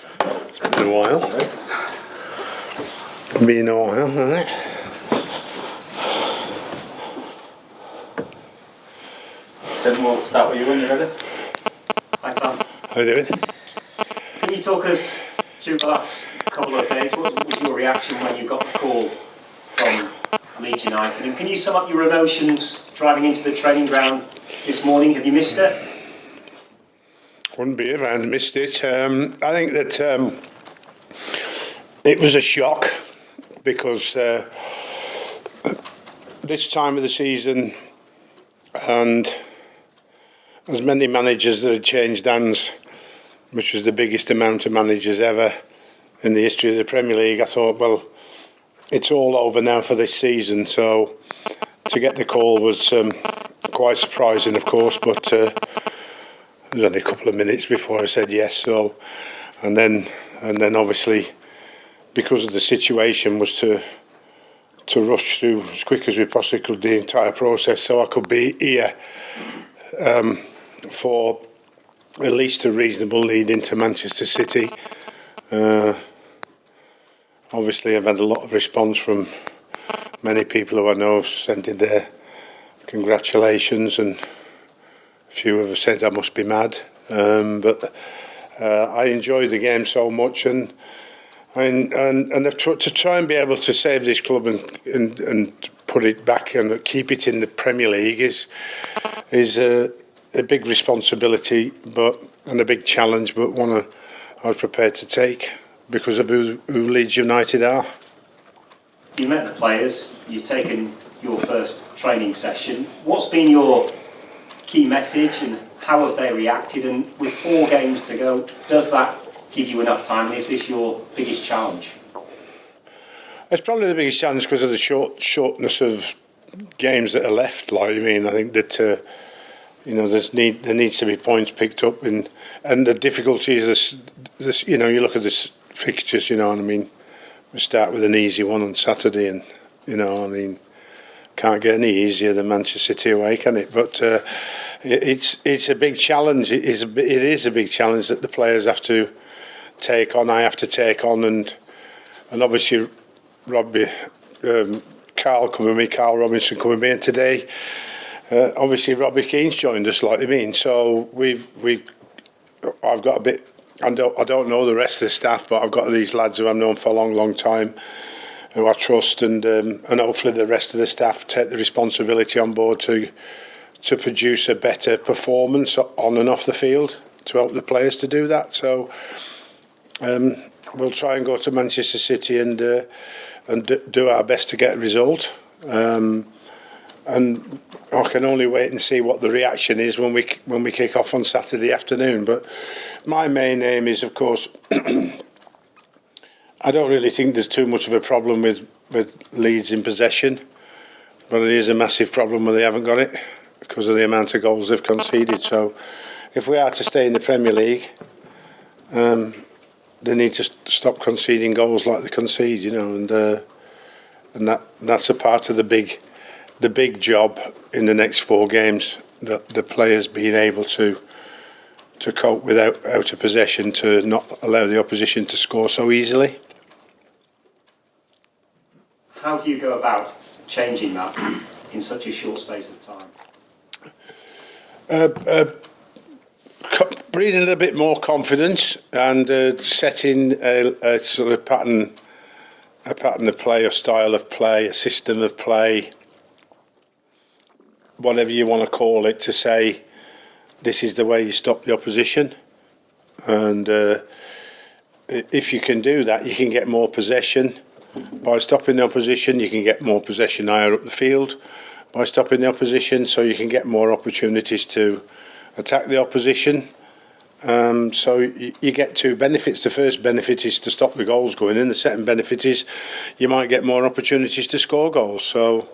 It's been a while. Been a while, hasn't it? Sam, we'll start with you when you're ready. Hi Sam. How you doing? Can you talk us through the last couple of days? What was your reaction when you got the call from Leeds United? And can you sum up your emotions driving into the training ground this morning? Have you missed it? Wouldn't be if I hadn't missed it. I think that it was a shock because this time of the season and as many managers that had changed hands, which was the biggest amount of managers ever in the history of the Premier League, I thought, well, it's all over now for this season. So to get the call was quite surprising, of course, but it was only a couple of minutes before I said yes. So, and then obviously, because of the situation, was to rush through as quick as we possibly could the entire process, so I could be here for at least a reasonable lead into Manchester City. Obviously, I've had a lot of response from many people who I know have sent in their congratulations, and a few have said I must be mad. But I enjoyed the game so much, and I've tried to try and be able to save this club and put it back and keep it in the Premier League is a big responsibility, and a big challenge, but one I was prepared to take because of who Leeds United are. You met the players, you've taken your first training session. What's been your key message and how have they reacted? And with 4 games to go, does that give you enough time? And is this your biggest challenge? It's probably the biggest challenge because of the shortness of games that are left. I think that there needs to be points picked up, and the difficulty is this. You look at this fixtures. We start with an easy one on Saturday, and can't get any easier than Manchester City away, can it? But it's a big challenge. It is a big challenge that the players have to take on. I have to take on, and obviously Karl Robinson coming with me, and today obviously Robbie Keane's joined us. So I've got a bit. I don't know the rest of the staff, but I've got these lads who I've known for a long time, who I trust, and hopefully the rest of the staff take the responsibility on board to produce a better performance on and off the field, to help the players to do that. So we'll try and go to Manchester City and do our best to get a result. And I can only wait and see what the reaction is when we kick off on Saturday afternoon. But my main aim is, of course, I don't really think there's too much of a problem with Leeds in possession, but it is a massive problem when they haven't got it because of the amount of goals they've conceded. So if we are to stay in the Premier League, they need to stop conceding goals like they concede, and that's a part of the big job in the next 4 games, that the players being able to cope without out of possession, to not allow the opposition to score so easily. How do you go about changing that in such a short space of time? Breeding a little bit more confidence and setting a sort of pattern of play, a style of play, a system of play, whatever you want to call it, to say this is the way you stop the opposition. And if you can do that, you can get more possession. By stopping the opposition, you can get more possession higher up the field. By stopping the opposition, so you can get more opportunities to attack the opposition. So you get 2 benefits. The first benefit is to stop the goals going in. The second benefit is you might get more opportunities to score goals. So,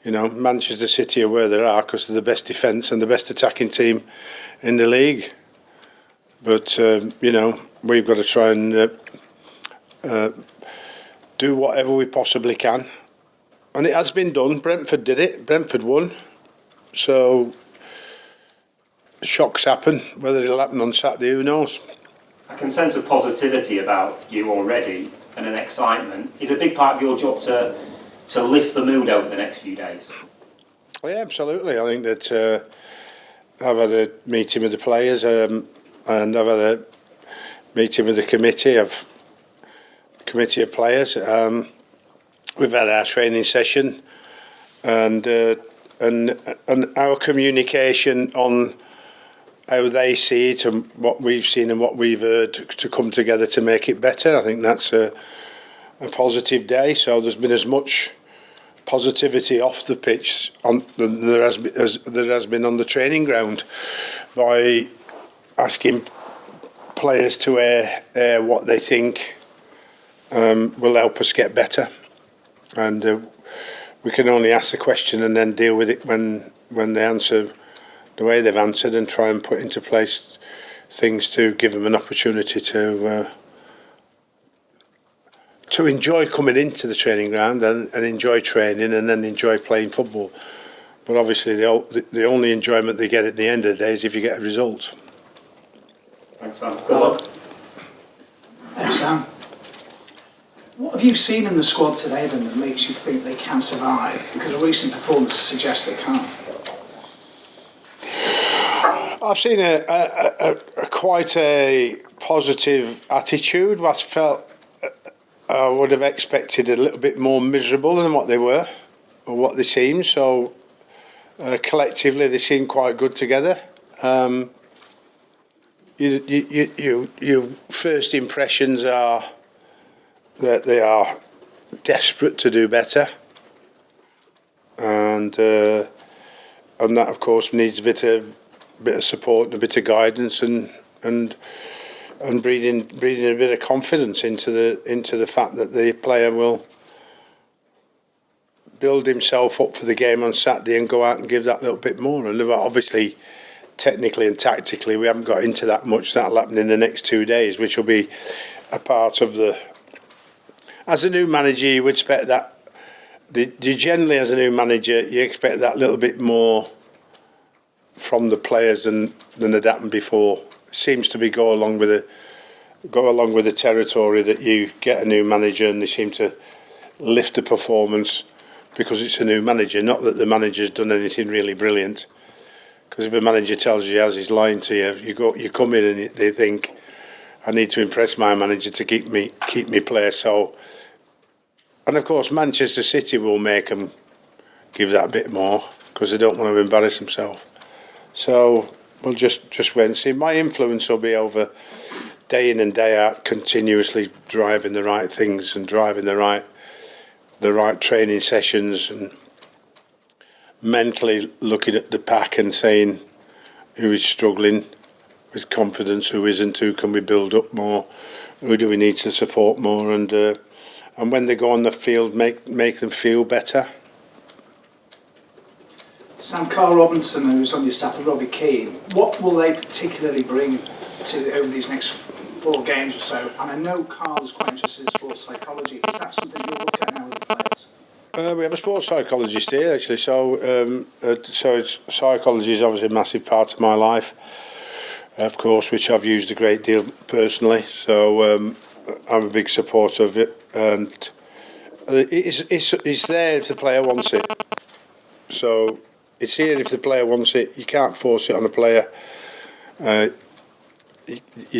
Manchester City are where they are because they're the best defence and the best attacking team in the league. But, we've got to try and do whatever we possibly can. And it has been done. Brentford did it. Brentford won. So shocks happen. Whether it'll happen on Saturday, who knows? I can sense a positivity about you already and an excitement. Is a big part of your job to lift the mood over the next few days? Well, yeah, absolutely. I think that I've had a meeting with the players and I've had a meeting with the committee of players. We've had our training session and our communication on how they see it and what we've seen and what we've heard to come together to make it better. I think that's a positive day. So there's been as much positivity off the pitch than there has been on the training ground by asking players to air what they think will help us get better. And we can only ask the question and then deal with it when they answer the way they've answered and try and put into place things to give them an opportunity to enjoy coming into the training ground and enjoy training and then enjoy playing football. But obviously the only enjoyment they get at the end of the day is if you get a result. Thanks, Sam. Good luck. Hey, Sam. What have you seen in the squad today then that makes you think they can survive? Because recent performances suggest they can't. I've seen a quite a positive attitude. I felt I would have expected a little bit more miserable than what they were or what they seemed. So collectively, they seem quite good together. Your first impressions are that they are desperate to do better, and that of course needs a bit of support and a bit of guidance and breeding a bit of confidence into the fact that the player will build himself up for the game on Saturday and go out and give that little bit more. And obviously, technically and tactically, we haven't got into that much. That'll happen in the next 2 days, which will be a part of the. As a new manager, you would expect that. Generally, as a new manager, you expect that little bit more from the players than had happened before. Seems to be go along with the territory that you get a new manager and they seem to lift the performance because it's a new manager. Not that the manager's done anything really brilliant. Because if a manager tells you as he's lying to you, you come in and they think, I need to impress my manager to keep me player. So, and of course Manchester City will make them give that bit more because they don't want to embarrass themselves. So we'll just wait and see. My influence will be over day in and day out, continuously driving the right things and driving the right training sessions and mentally looking at the pack and saying who is struggling with confidence, who isn't, who can we build up more, who do we need to support more, and when they go on the field, make them feel better. Sam, Karl Robinson, who's on your staff, and Robbie Keane, what will they particularly bring over these next 4 games or so? And I know Karl is quite interested in sports psychology. Is that something you'll look at now with the players? We have a sports psychologist here, actually. So psychology is obviously a massive part of my life, of course, which I've used a great deal personally. So I'm a big supporter of it, and it's there if the player wants it. So it's here if the player wants it. You can't force it on a player. They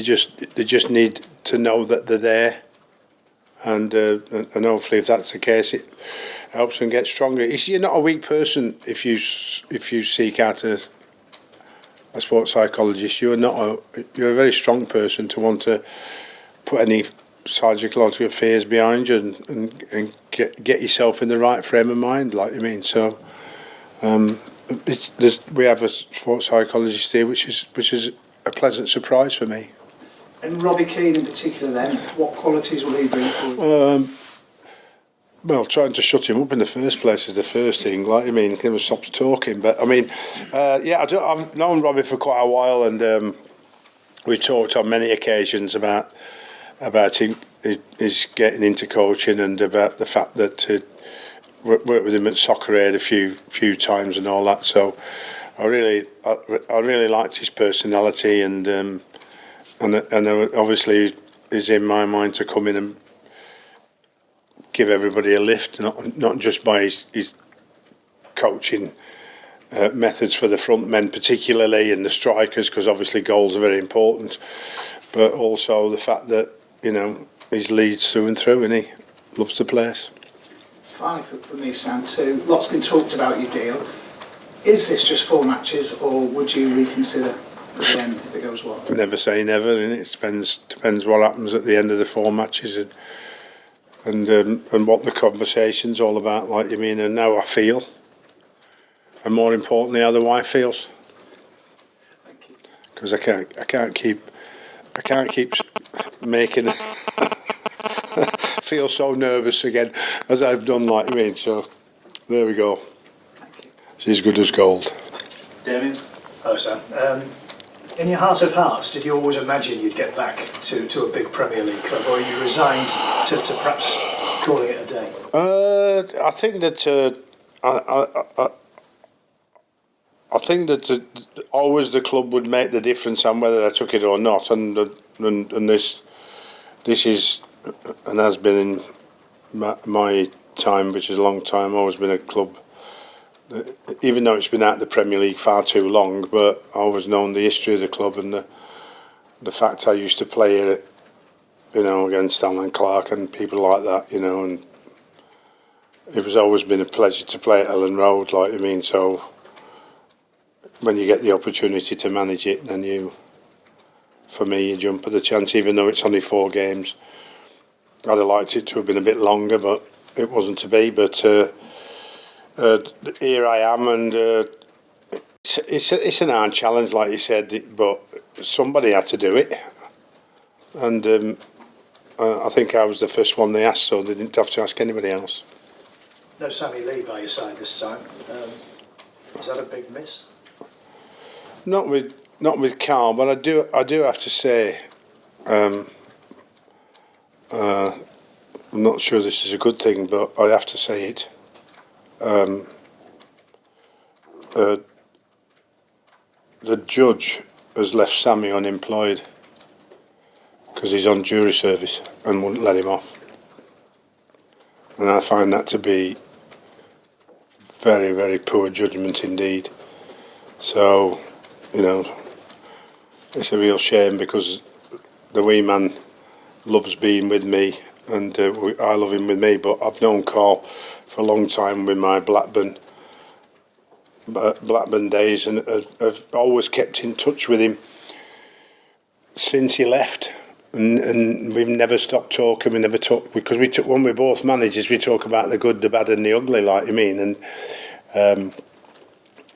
just need to know that they're there, and hopefully, if that's the case, it helps them get stronger. You're not a weak person if you seek out a sports psychologist. You're a very strong person to want to put any psychological fears behind you and get yourself in the right frame of mind, like you mean. So we have a sports psychologist here, which is a pleasant surprise for me. And Robbie Keane in particular then, what qualities will he bring forward? Well, trying to shut him up in the first place is the first thing. Like I mean, he never stops talking. But I mean, I've known Robbie for quite a while, and we talked on many occasions about him, his getting into coaching, and about the fact that worked with him at Soccer Aid a few times and all that. So I really liked his personality, and and obviously is in my mind to come in and give everybody a lift, not just by his coaching methods for the front men particularly and the strikers, because obviously goals are very important, but also the fact that he's Leeds through and through and he loves the place. Finally for me, Sam, too, lots been talked about your deal. Is this just 4 matches, or would you reconsider at the end if it goes well? Never say never, and it depends what happens at the end of the 4 matches and what the conversation's all about, like you mean, and how I feel, and more importantly, how the wife feels. Thank you. Because I can't keep making feel so nervous again as I've done, like you mean. So there we go. Thank you. She's good as gold. Damien? Hello, Sam. In your heart of hearts, did you always imagine you'd get back to a big Premier League club, or are you resigned to perhaps calling it a day? I think that I think that always the club would make the difference on whether I took it or not, and this is and has been in my time, which is a long time, always been a club. Even though it's been out of the Premier League far too long, but I always known the history of the club and the fact I used to play here, against Alan Clark and people like that, and it was always been a pleasure to play at Ellen Road, like you mean. So when you get the opportunity to manage it, then for me, you jump at the chance, even though it's only 4 games. I'd have liked it to have been a bit longer, but it wasn't to be. But here I am, and it's an hard challenge, like you said, but somebody had to do it. And I think I was the first one they asked, so they didn't have to ask anybody else. No Sammy Lee by your side this time. Is that a big miss? Not with Karl, but I do have to say, I'm not sure this is a good thing, but I have to say it. The judge has left Sammy unemployed because he's on jury service and wouldn't let him off. And I find that to be very, very poor judgment indeed. So, it's a real shame, because the wee man loves being with me, and I love him with me, but I've known Karl for a long time with my Blackburn days, and I've always kept in touch with him since he left, and we've never stopped talking. We never talk, because when we're both managers, we talk about the good, the bad and the ugly, like you mean, and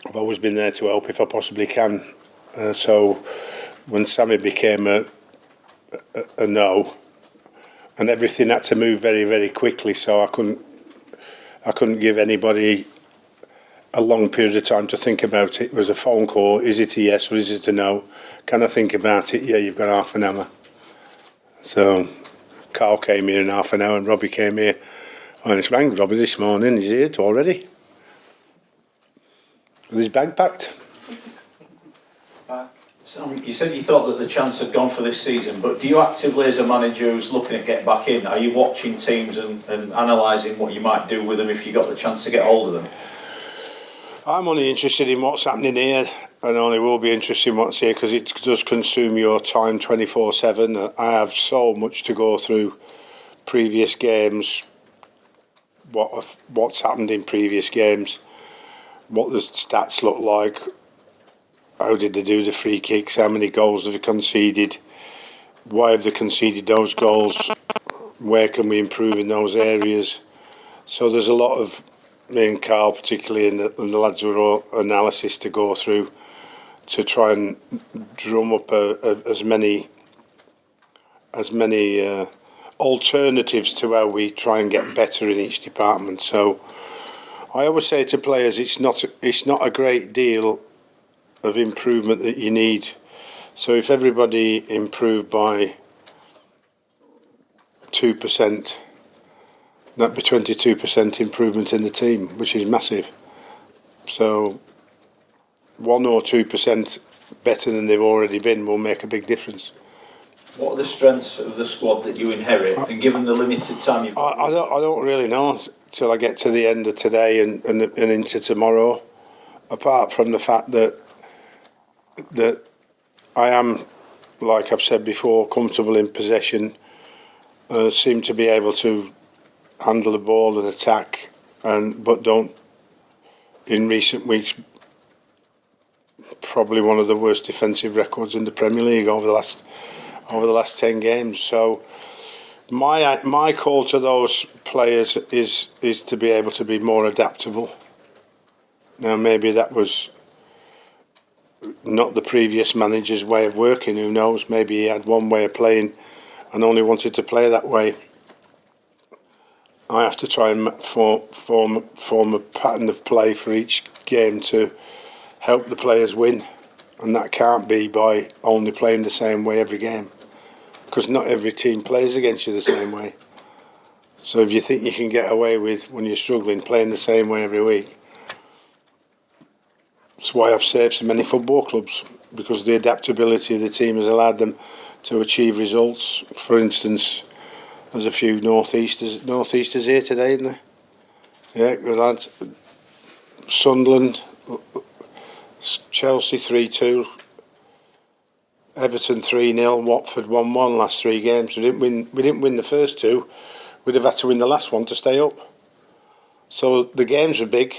I've always been there to help if I possibly can. So when Sammy became a no, and everything had to move very, very quickly, so I couldn't give anybody a long period of time to think about it. It was a phone call. Is it a yes or is it a no? Can I think about it? Yeah, you've got half an hour. So Karl came here in half an hour, and Robbie came here. And it's rang Robbie this morning. He's here already with his bag packed. Sam, you said you thought that the chance had gone for this season, but do you actively, as a manager who's looking at getting back in, are you watching teams and analysing what you might do with them if you got the chance to get hold of them? I'm only interested in what's happening here, and only will be interested in what's here, because it does consume your time 24/7. I have so much to go through previous games, what's happened in previous games, what the stats look like, how did they do the free kicks, how many goals have they conceded, why have they conceded those goals, where can we improve in those areas. So there's a lot of, me and Karl particularly, and the lads were all analysis to go through to try and drum up as many alternatives to how we try and get better in each department. So I always say to players, it's not a great deal of improvement that you need. So if everybody improved by 2%, that'd be 22% improvement in the team, which is massive. So 1 or 2% better than they've already been will make a big difference. What are the strengths of the squad that you inherit? And given the limited time you've got, I don't really know till I get to the end of today and into tomorrow. Apart from the fact that I am, like I've said before, comfortable in possession, seem to be able to handle the ball and attack, but don't, in recent weeks, probably one of the worst defensive records in the Premier League over the last 10 games. So my call to those players is to be able to be more adaptable. Now, maybe that was not the previous manager's way of working, who knows? Maybe he had one way of playing and only wanted to play that way. I have to try and form a pattern of play for each game to help the players win, and that can't be by only playing the same way every game, because not every team plays against you the same way. So if you think you can get away with, when you're struggling, playing the same way every week, that's why I've saved so many football clubs, because the adaptability of the team has allowed them to achieve results. For instance, there's a few northeasters here today, isn't there? Yeah, good lads. Sunderland, Chelsea 3-2, Everton 3-0, Watford 1-1 last 3 games. We didn't win the first 2. We'd have had to win the last one to stay up. So the games were big.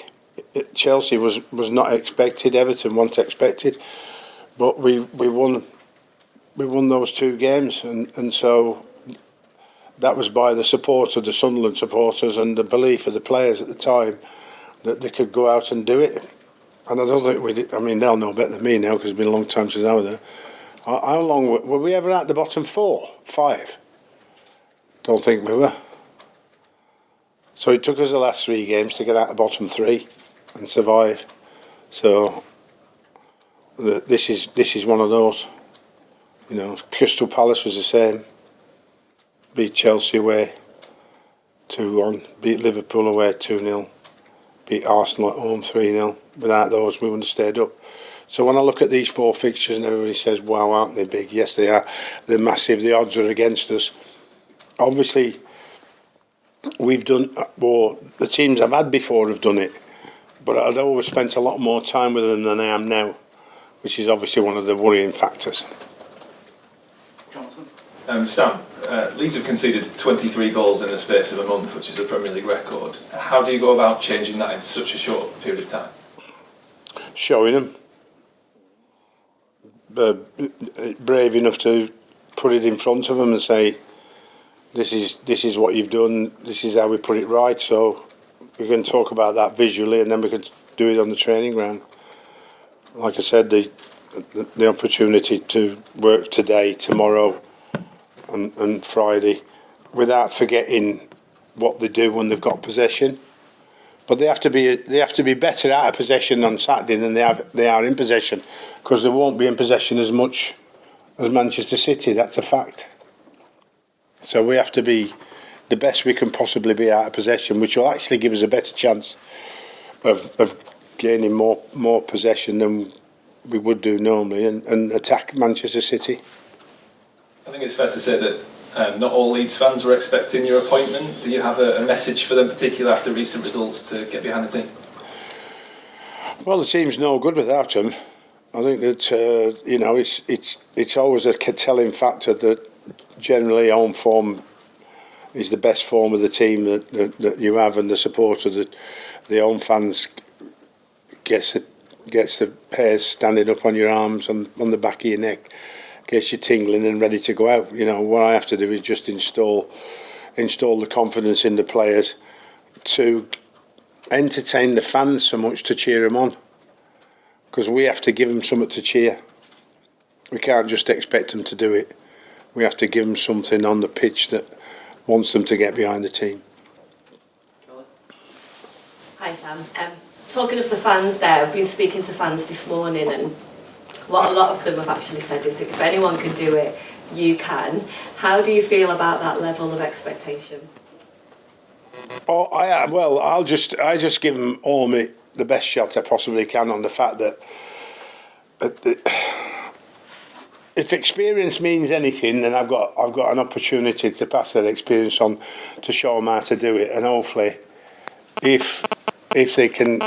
Chelsea was not expected, Everton wasn't expected, but we won those 2 games, and so that was by the support of the Sunderland supporters and the belief of the players at the time that they could go out and do it. And I don't think we did. I mean, they'll know better than me now because it's been a long time since I was there. How long were we ever at the bottom 4, 5? Don't think we were. So it took us the last 3 games to get out the bottom 3 and survive. So this is one of those. You know, Crystal Palace was the same. Beat Chelsea away 2-1. Beat Liverpool away 2-0. Beat Arsenal at home 3-0. Without those, we wouldn't have stayed up. So when I look at these 4 fixtures and everybody says, wow, aren't they big? Yes, they are. They're massive. The odds are against us. Obviously, we've done, or the teams I've had before have done it, but I've always spent a lot more time with them than I am now, which is obviously one of the worrying factors. Sam, Leeds have conceded 23 goals in the space of a month, which is a Premier League record. How do you go about changing that in such a short period of time? Showing them. Brave enough to put it in front of them and say, this is what you've done, this is how we put it right. So we can talk about that visually, and then we can do it on the training ground. Like I said, the opportunity to work today, tomorrow and Friday, without forgetting what they do when they've got possession. But they have to be better out of possession on Saturday than they are in possession, because they won't be in possession as much as Manchester City. That's a fact. So we have to be the best we can possibly be out of possession, which will actually give us a better chance of gaining more possession than we would do normally, and attack Manchester City. I think it's fair to say that not all Leeds fans were expecting your appointment. Do you have a message for them, particularly after recent results, to get behind the team? Well, the team's no good without him. I think that it's always a telling factor that generally home form is the best form of the team that you have, and the support of the home fans gets the hairs standing up on your arms and on the back of your neck, gets you tingling and ready to go out. You know, what I have to do is just install the confidence in the players to entertain the fans so much, to cheer them on, because we have to give them something to cheer. We can't just expect them to do it. We have to give them something on the pitch that wants them to get behind the team. Hi Sam. Talking of the fans there, I've been speaking to fans this morning, and what a lot of them have actually said is, if anyone can do it, you can. How do you feel about that level of expectation? Oh, I just give them all the best shot I possibly can on the fact that if experience means anything, then I've got an opportunity to pass that experience on to show them how to do it, and hopefully, if they can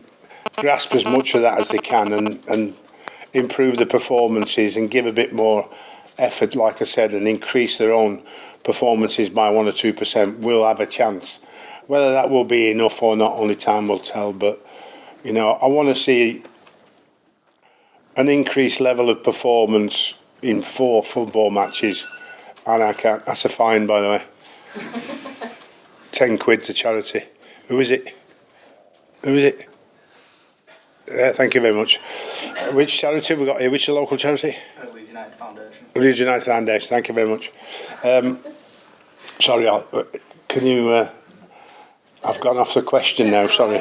grasp as much of that as they can and improve the performances and give a bit more effort, like I said, and increase their own performances by 1 or 2%, we'll have a chance. Whether that will be enough or not, only time will tell. But you know, I want to see an increased level of performance in 4 football matches, and I can't. That's a fine, by the way. £10 to charity. Who is it? Thank you very much. Which charity have we got here? Which is the local charity? Leeds United Foundation. Leeds United Foundation. Thank you very much. Sorry, can you? I've gone off the question now. Sorry.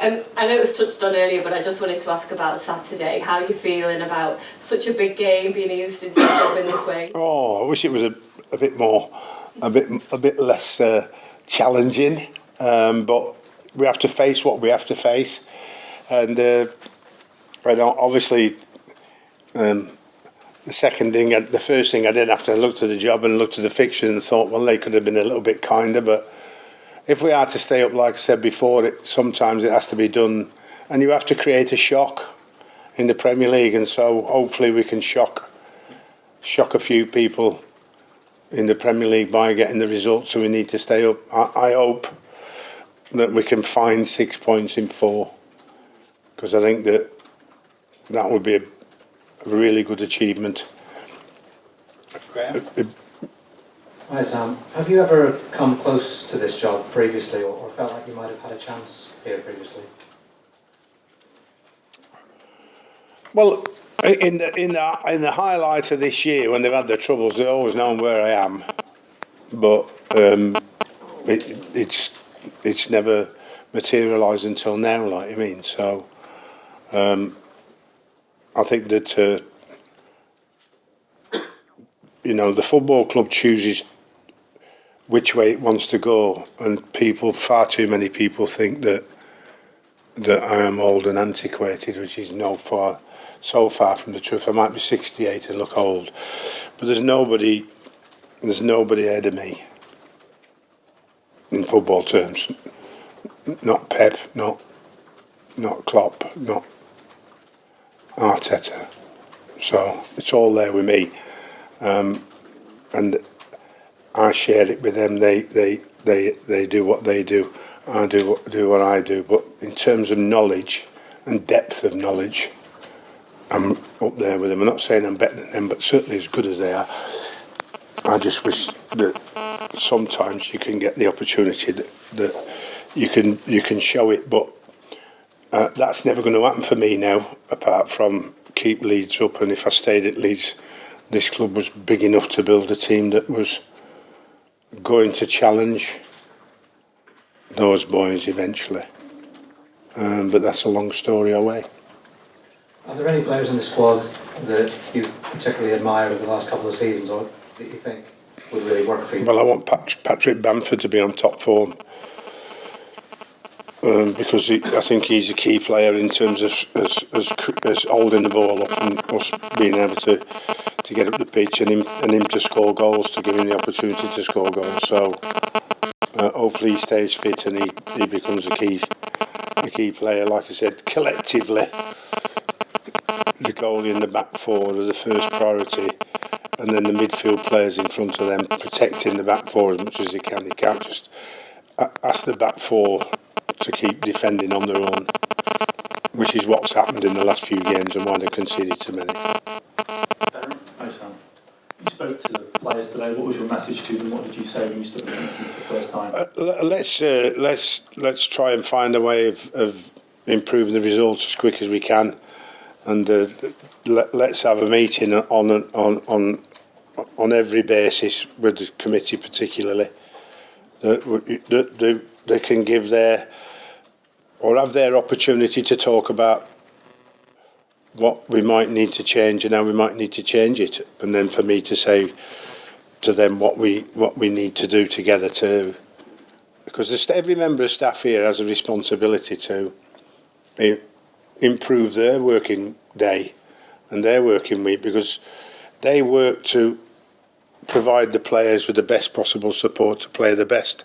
I know it was touched on earlier, but I just wanted to ask about Saturday. How are you feeling about such a big game being used into the job in this way? Oh, I wish it was a bit more, a bit less challenging. But we have to face what we have to face, and I know obviously the first thing I did after I looked at the job and looked at the fixture and thought, well, they could have been a little bit kinder, but if we are to stay up, like I said before, sometimes it has to be done, and you have to create a shock in the Premier League, and so hopefully we can shock a few people in the Premier League by getting the results. So we need to stay up. I hope that we can find 6 points in 4, because I think that would be a really good achievement. Hi Sam, have you ever come close to this job previously, or felt like you might have had a chance here previously? Well, in the highlight of this year, when they've had their troubles, they've always known where I am, but it's never materialised until now, like I mean. So I think that you know, the football club chooses which way it wants to go, and far too many people think that I am old and antiquated, which is so far from the truth. I might be 68 and look old, but there's nobody ahead of me in football terms. Not Pep, not Klopp, not Arteta. So it's all there with me, and I share it with them. They do what they do. I do what I do. But in terms of knowledge and depth of knowledge, I'm up there with them. I'm not saying I'm better than them, but certainly as good as they are. I just wish that sometimes you can get the opportunity that you can show it, but that's never going to happen for me now, apart from keep Leeds up. And if I stayed at Leeds, this club was big enough to build a team that was going to challenge those boys eventually. But that's a long story away. Are there any players in the squad that you particularly admire over the last couple of seasons, or that you think would really work for you? Well, I want Patrick Bamford to be on top form, because I think he's a key player in terms of as holding the ball up and us being able to get up the pitch, and him to score goals, to give him the opportunity to score goals. So hopefully he stays fit and he becomes a key player. Like I said, collectively, the goalie and the back four are the first priority, and then the midfield players in front of them protecting the back four as much as they can. You can't just ask the back four to keep defending on their own, which is what's happened in the last few games and why they conceded so many. Hi Sam. You spoke to the players today. What was your message to them? What did you say when you stood with them for the first time? Let's try and find a way of improving the results as quick as we can, and let's have a meeting on every basis with the committee, particularly that they can give their or have their opportunity to talk about what we might need to change and how we might need to change it, and then for me to say to them what we need to do together too, because every member of staff here has a responsibility to improve their working day and their working week, because they work to provide the players with the best possible support to play the best.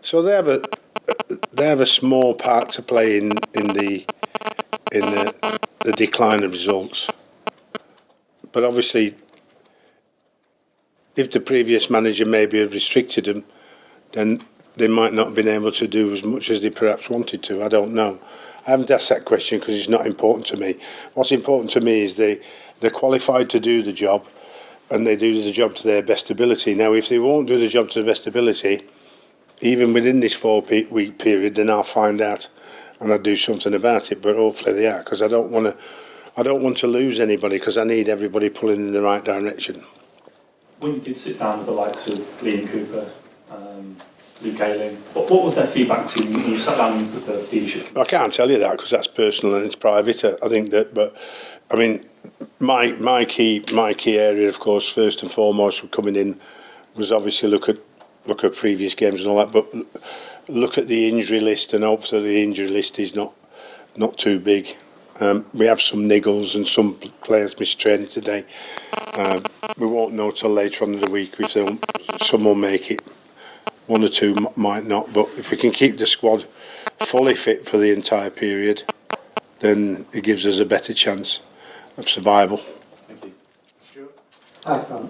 So they have a small part to play in the decline of results. But obviously, if the previous manager maybe have restricted them, then they might not have been able to do as much as they perhaps wanted to. I don't know. I haven't asked that question because it's not important to me. What's important to me is they're qualified to do the job, and they do the job to their best ability. Now, if they won't do the job to their best ability, even within this 4-week period, then I'll find out and I'll do something about it. But hopefully they are, because I don't want to lose anybody, because I need everybody pulling in the right direction. When you did sit down with the likes of Liam Cooper, Luke Ayling, what was their feedback to you when you sat down with the leadership? I can't tell you that because that's personal and it's private. I think that, but I mean, my key area, of course, first and foremost, for coming in, was obviously look at previous games and all that, but look at the injury list, and hopefully the injury list is not too big. We have some niggles and some players missed training today. We won't know till later on in the week if some will make it. One or two might not, but if we can keep the squad fully fit for the entire period, then it gives us a better chance of survival. Thank you. Stuart? Hi, Sam.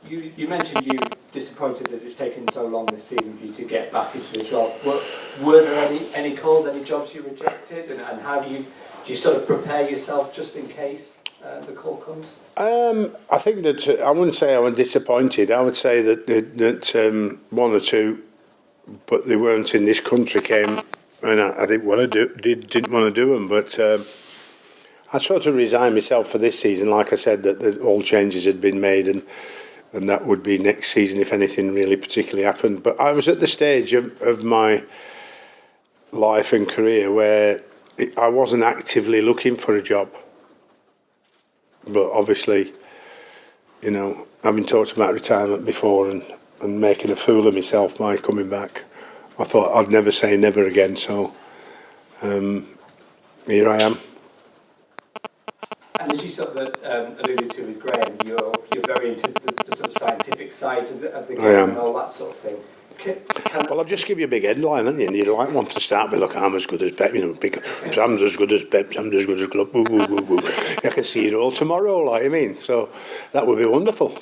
You mentioned you disappointed that it's taken so long this season for you to get back into the job. Were there any calls, any jobs you rejected, and how do you sort of prepare yourself just in case the call comes? I think that I wouldn't say I was disappointed. I would say that one or two, but they weren't in this country, came, and I didn't want to do them. But I sort of resigned myself for this season. Like I said, that all changes had been made, and that would be next season if anything really particularly happened. But I was at the stage of my life and career where I wasn't actively looking for a job. But obviously, you know, having talked about retirement before and making a fool of myself by coming back, I thought I'd never say never again. So here I am. And as you sort of alluded to with Graham, you're very into the sort of scientific sides of the game and all that sort of thing. Well, I'll just give you a big headline, haven't you? And you like one to start with, look, I'm as good as Pep, you know, Sam's as good as Pep, Sam's as good as Klopp, woo, woo, woo, woo. I can see it all tomorrow, like I mean, so that would be wonderful.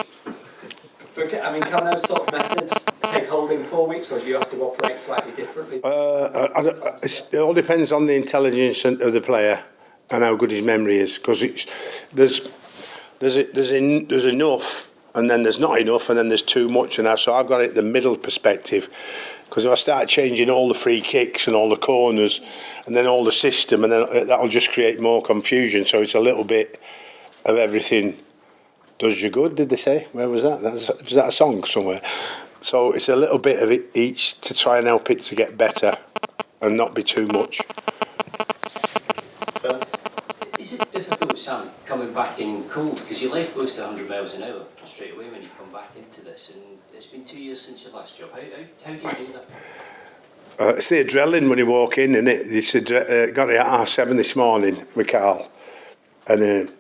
But, I mean, can those sort of methods take hold in 4 weeks, or do you have to operate slightly differently? It all depends on the intelligence of the player and how good his memory is, because there's enough, and then there's not enough, and then there's too much, and so I've got it the middle perspective, because if I start changing all the free kicks and all the corners and then all the system, and then that'll just create more confusion. So it's a little bit of everything does you good, did they say? Where was that? Was that a song somewhere? So it's a little bit of it each to try and help it to get better and not be too much. Is it difficult, Sam, coming back in cold? Because your life goes to 100 miles an hour straight away when you come back into this, and it's been 2 years since your last job. How do you do that? It's the adrenaline when you walk in, isn't it? It's got it at 7:30 this morning with Karl, and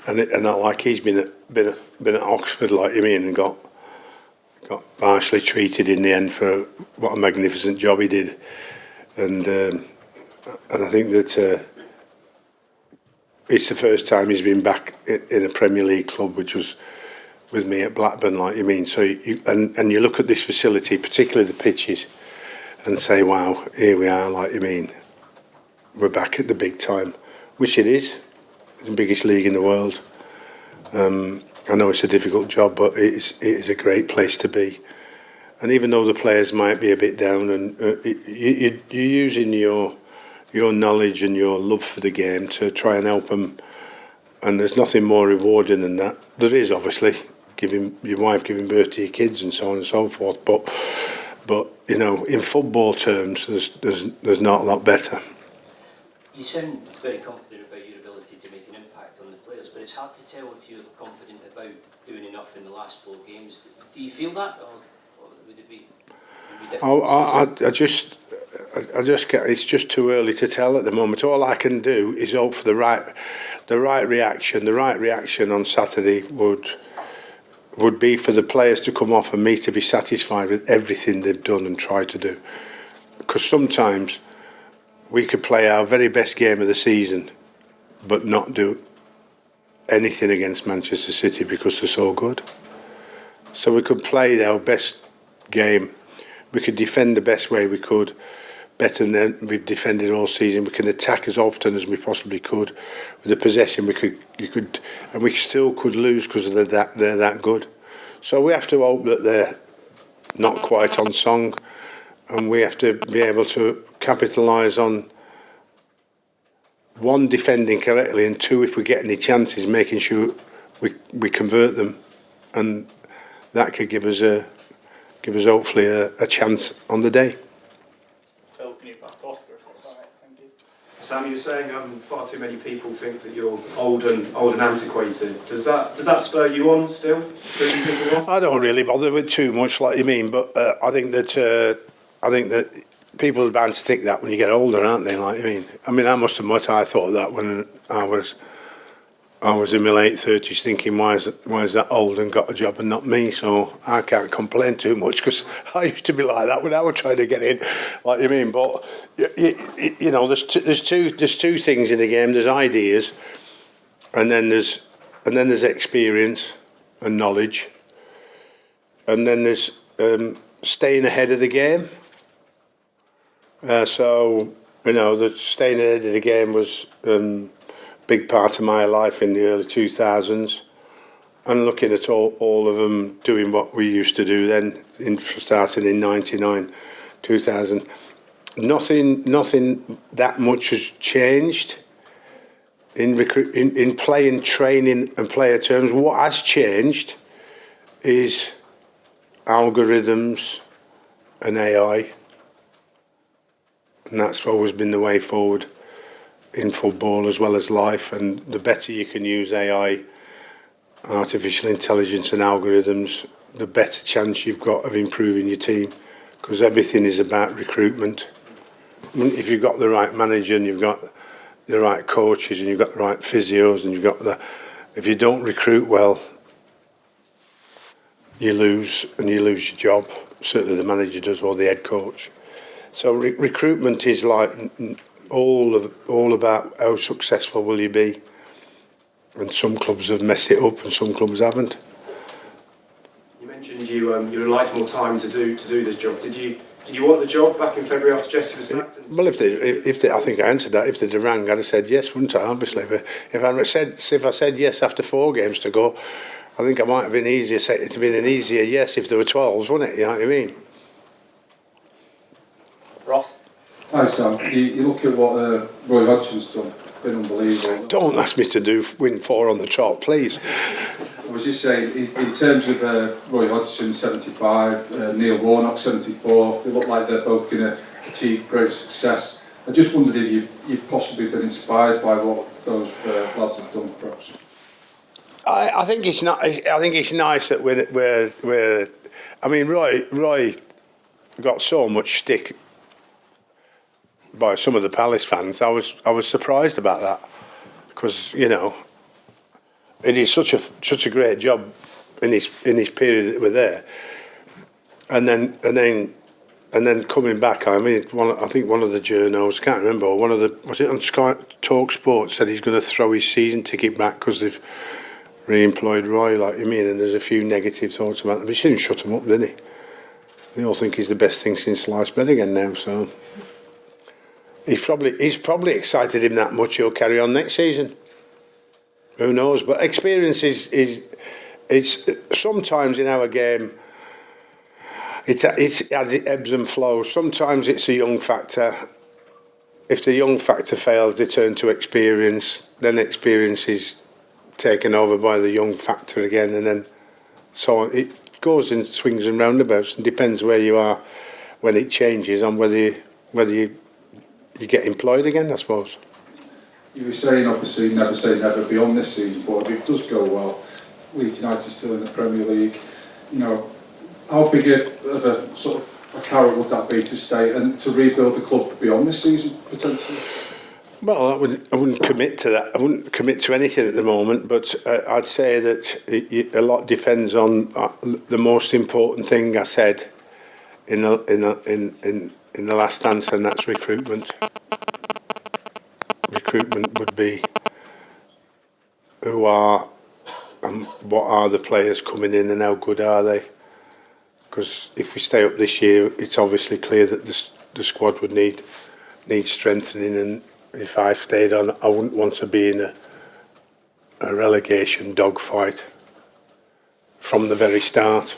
not like he's been at Oxford, like you mean, and got harshly treated in the end for what a magnificent job he did, and I think that. It's the first time he's been back in a Premier League club, which was with me at Blackburn, like you mean. So you look at this facility, particularly the pitches, and say, wow, here we are, like you mean. We're back at the big time, which it is. It's the biggest league in the world. I know it's a difficult job, but it is a great place to be. And even though the players might be a bit down, and you're using your knowledge and your love for the game to try and help them, and there's nothing more rewarding than that. There is obviously giving your wife giving birth to your kids and so on and so forth, but you know, in football terms, there's not a lot better. You sound very confident about your ability to make an impact on the players, but it's hard to tell if you're confident about doing enough in the last 4 games. Do you feel that, or would it be difficult? I just get, it's just too early to tell at the moment. All I can do is hope for the right reaction. The right reaction on Saturday would be for the players to come off and me to be satisfied with everything they've done and tried to do. Because sometimes we could play our very best game of the season but not do anything against Manchester City because they're so good. So we could play our best game. We could defend the best way we could, better than we've defended all season. We can attack as often as we possibly could. With the possession, and we still could lose because they're that good. So we have to hope that they're not quite on song, and we have to be able to capitalise on, one, defending correctly, and two, if we get any chances, making sure we convert them, and that could give us hopefully a chance on the day. Phil, can you pass to Oscar if that's all right? Thank you. Sam, you're saying far too many people think that you're old and antiquated. Does that spur you on still? I don't really bother with too much, like you mean, but I think that people are bound to think that when you get older, aren't they? Like you mean. I mean, I must admit, I thought that when I was in my late 30s, thinking, why is that old and got a job and not me? So I can't complain too much because I used to be like that when I was trying to get in, like you mean. But you know, there's two things in the game. There's ideas, and then there's experience and knowledge, and then there's staying ahead of the game. So you know, the staying ahead of the game was big part of my life in the early 2000s, and looking at all of them doing what we used to do then, starting in 99, 2000. Nothing that much has changed in playing, training and player terms. What has changed is algorithms and AI, and that's always been the way forward in football as well as life. And the better you can use AI, artificial intelligence and algorithms, the better chance you've got of improving your team, because everything is about recruitment. I mean, if you've got the right manager and you've got the right coaches and you've got the right physios and if you don't recruit well, you lose your job. Certainly the manager does, or the head coach. So recruitment is like all about how successful will you be, and some clubs have messed it up and some clubs haven't. You mentioned you'd like more time to do this job. Did you want the job back in February after Jesse was sacked? Well, if they, I think I answered that. If they'd have rang, I'd have said yes, wouldn't I? Obviously, but if I said yes after 4 games to go, I think I might have been easier. It'd have been an easier yes if there were 12s, wouldn't it? You know what I mean? Ross? Hi Sam, you look at what Roy Hodgson's done, been unbelievable. Don't ask me to win 4 on the trot, please. I was just saying, in terms of Roy Hodgson 75, Neil Warnock 74, they look like they're both going to achieve great success. I just wondered if you've possibly been inspired by what those lads have done, perhaps. I think it's not. I think it's nice that we're. I mean, Roy got so much stick by some of the Palace fans. I was surprised about that, because you know it is such a great job in his period that we're there, and then coming back. I mean, I think one of the journos, can't remember, or was it on Sky Talk Sports, said he's going to throw his season ticket back because they've re-employed Roy, like you mean, and there's a few negative thoughts about them. But he didn't shut him up, did he? They all think he's the best thing since sliced bread again now, so he's probably excited him that much he'll carry on next season. Who knows? But experience it's sometimes in our game it ebbs and flows. Sometimes it's a young factor. If the young factor fails, they turn to experience. Then experience is taken over by the young factor again, and then so on. It goes in swings and roundabouts, and depends where you are when it changes on whether you get employed again, I suppose. You were saying, obviously, never say never beyond this season, but if it does go well, Leeds United still in the Premier League, you know, how big of a sort of carrot would that be to stay and to rebuild the club beyond this season potentially? Well, I wouldn't commit to that. I wouldn't commit to anything at the moment, but I'd say that a lot depends on the most important thing I said in the last answer, and that's recruitment. Recruitment would be who are and what are the players coming in and how good are they? Because if we stay up this year, it's obviously clear that the squad would need strengthening, and if I stayed on, I wouldn't want to be in a relegation dogfight from the very start,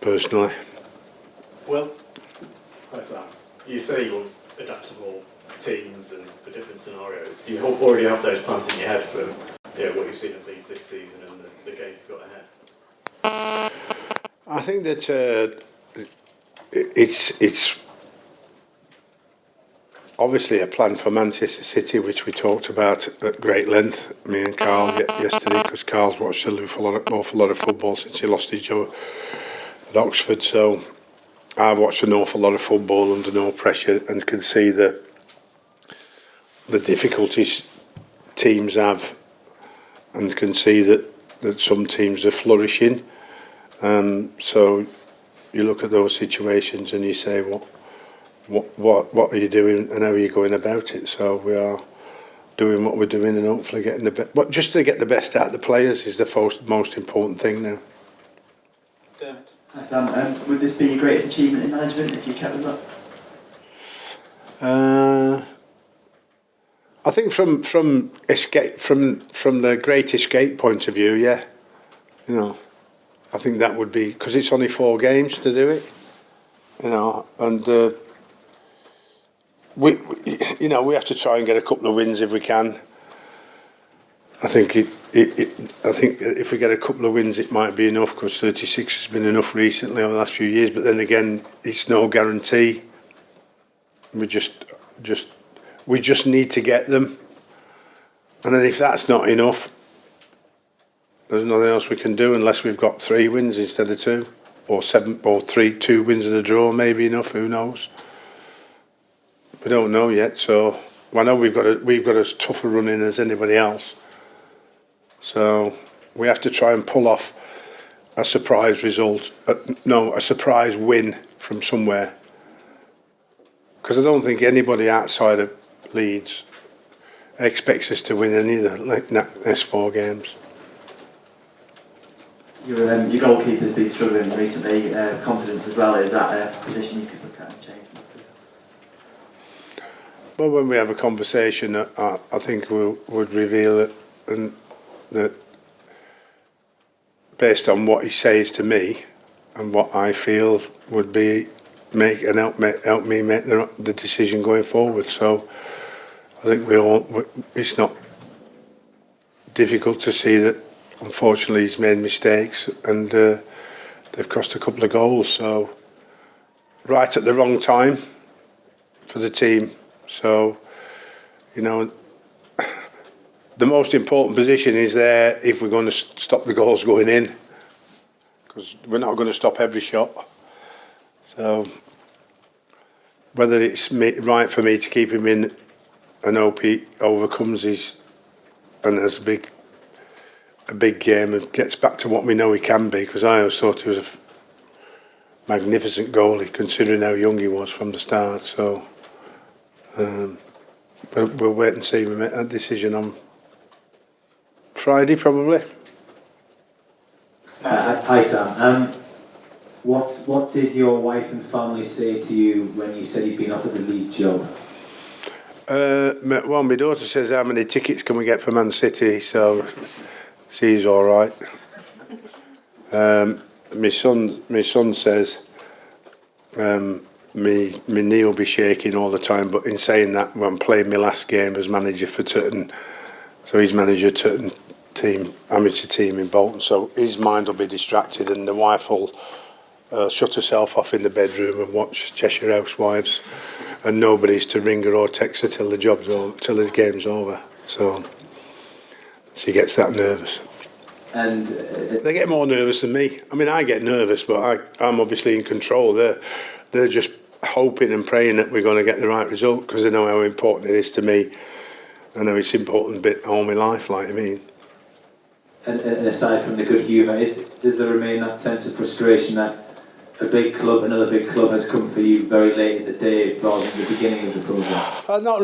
personally. Well, hi Sam. You say you want adaptable teams and for different scenarios. Do you already have those plans in your head for what you've seen at Leeds this season and the game you've got ahead? I think that it's obviously a plan for Manchester City, which we talked about at great length, me and Karl yesterday, because Karl's watched an awful lot of football since he lost his job at Oxford. So I've watched an awful lot of football under no pressure and can see the difficulties teams have, and can see that some teams are flourishing. So you look at those situations and you say, what are you doing and how are you going about it? So we are doing what we're doing and hopefully getting the best. But just to get the best out of the players is the most important thing now. Hi Sam, would this be your greatest achievement in management if you kept them up? I think from the Great Escape point of view, yeah, I think that would be, because it's only 4 games to do it, and we have to try and get a couple of wins if we can. I think I think if we get a couple of wins, it might be enough, because 36 has been enough recently over the last few years. But then again, it's no guarantee. We just need to get them, and then if that's not enough, there's nothing else we can do unless we've got 3 wins instead of 2, or 7, or 2 wins and a draw, maybe enough. Who knows? We don't know yet. So I know we've got as tough a run in as anybody else. So we have to try and pull off a surprise result. A surprise win from somewhere. Because I don't think anybody outside of Leeds expects us to win any of the next 4 games. Your goalkeeper's been struggling recently. Confidence as well. Is that a position you could look at and change? Well, when we have a conversation, I think we would reveal it, and that based on what he says to me and what I feel would be help me make the decision going forward. So I think it's not difficult to see that unfortunately he's made mistakes, and they've cost a couple of goals. So right at the wrong time for the team. So the most important position is there if we're going to stop the goals going in, because we're not going to stop every shot. So whether it's right for me to keep him in and hope he overcomes and has a big game and gets back to what we know he can be, because I always thought he was a magnificent goalie considering how young he was from the start. So we'll wait and see. We make that decision on Friday probably. Hi Sam. What did your wife and family say to you when you said you'd been offered the Leeds job? Well, my daughter says, how many tickets can we get for Man City? So she's all right. My son says me knee will be shaking all the time, but in saying that, I'm playing my last game as manager for Tutton, so he's manager Tutton team, amateur team in Bolton, so his mind will be distracted, and the wife will shut herself off in the bedroom and watch Cheshire Housewives, and nobody's to ring her or text her till the game's over. So she gets that nervous. And they get more nervous than me. I mean, I get nervous, but I'm obviously in control. They're just hoping and praying that we're going to get the right result because they know how important it is to me. I know it's important bit all my life, like I mean. And aside from the good humour, does there remain that sense of frustration that another big club has come for you very late in the day rather than the beginning of the programme? Not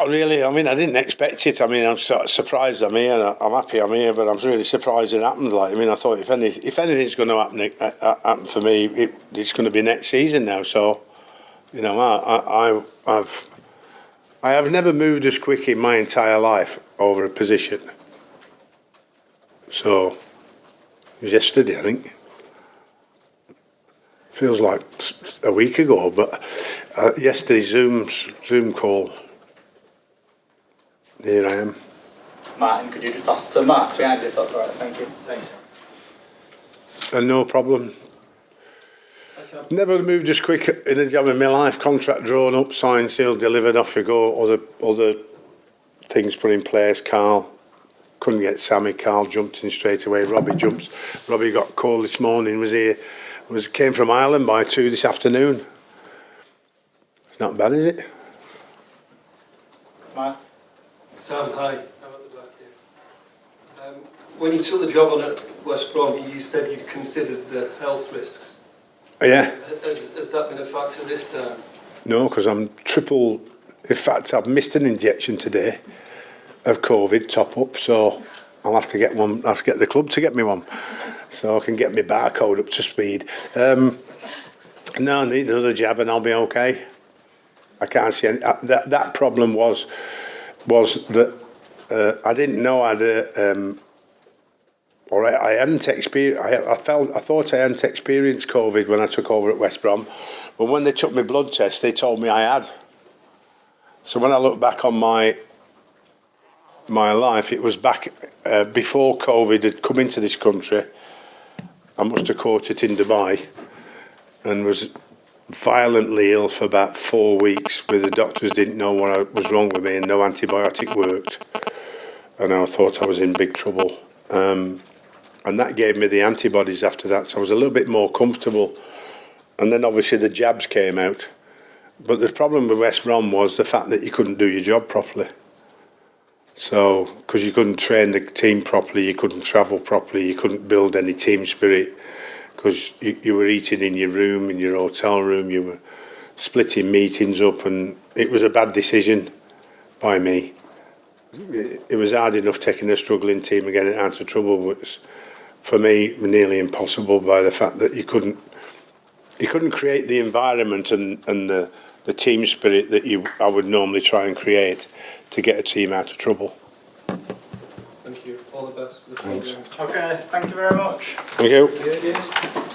really. I mean, I didn't expect it. I mean, I'm sort of surprised I'm here, and I'm happy I'm here, but I'm really surprised it happened. Like, I mean, I thought if anything's going to happen for me, it's going to be next season now. So, you know, I have never moved as quick in my entire life over a position. So, it was yesterday, I think. Feels like a week ago, but yesterday's Zoom call. Here I am. Martin, could you just pass it to Mark behind you if that's all right? Thank you. Thanks. And no problem. Never moved as quick in a job in my life. Contract drawn up, signed, sealed, delivered, off you go. Other things put in place. Karl couldn't get Sammy. Karl jumped in straight away. Robbie jumps. Robbie got called this morning. Came from Ireland by 2 this afternoon. It's not bad, is it? Mark? Sam, hi. I'm at the back here. When you took the job on at West Brom, you said you'd considered the health risks. Yeah. Has that been a factor this time? No, because I'm triple. In fact, I've missed an injection today of COVID top up, so I'll have to get one. I'll have to get the club to get me one, so I can get my barcode up to speed. No, I need another jab and I'll be okay. I can't see any. That problem was that I didn't know I hadn't experienced. I thought I hadn't experienced COVID when I took over at West Brom, but when they took my blood test, they told me I had. So when I look back on my life, it was back before COVID had come into this country. I must have caught it in Dubai and was violently ill for about 4 weeks, where the doctors didn't know what was wrong with me and no antibiotic worked. And I thought I was in big trouble. And that gave me the antibodies after that, so I was a little bit more comfortable. And then obviously the jabs came out. But the problem with West Brom was the fact that you couldn't do your job properly. So, because you couldn't train the team properly, you couldn't travel properly, you couldn't build any team spirit, because you were eating in your room, in your hotel room, you were splitting meetings up, and it was a bad decision by me. It was hard enough taking a struggling team and getting it out of trouble, but it was, for me, nearly impossible by the fact that you couldn't create the environment and the team spirit that I would normally try and create to get a team out of trouble. Thank you. All the best for the Thanks. program. Okay, thank you very much. Thank you. Thank you.